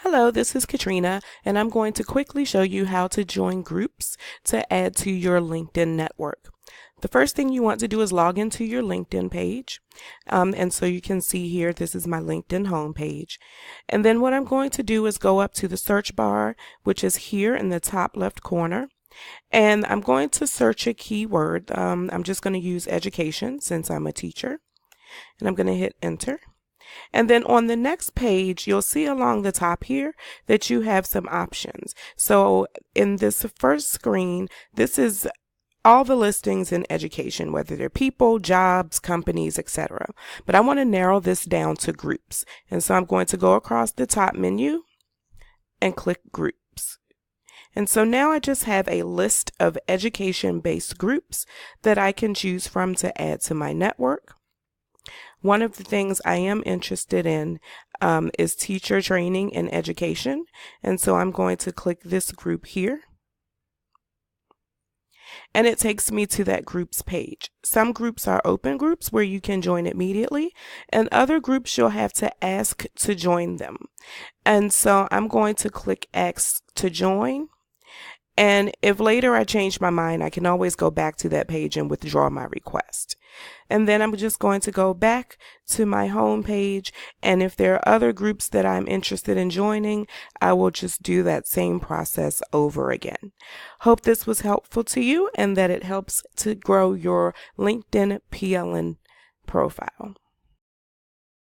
Hello, this is Katrina, and I'm going to quickly show you how to join groups to add to your LinkedIn network. The first thing you want to do is log into your LinkedIn page. And so you can see here, this is my LinkedIn homepage. And then what I'm going to do is go up to the search bar, which is here in the top left corner. And I'm going to search a keyword. I'm just going to use education since I'm a teacher. And I'm going to hit enter. And then on the next page, you'll see along the top here that you have some options. So in this first screen, this is all the listings in education, whether they're people, jobs, companies, etc. But I want to narrow this down to groups. And so I'm going to go across the top menu and click groups. And so now I just have a list of education-based groups that I can choose from to add to my network. One of the things I am interested in is teacher training and education. And so I'm going to click this group here. And it takes me to that groups page. Some groups are open groups where you can join immediately, and other groups you'll have to ask to join them. And so I'm going to click Ask to Join. And if later I change my mind, I can always go back to that page and withdraw my request. And then I'm just going to go back to my home page. And if there are other groups that I'm interested in joining, I will just do that same process over again. Hope this was helpful to you and that it helps to grow your LinkedIn PLN profile.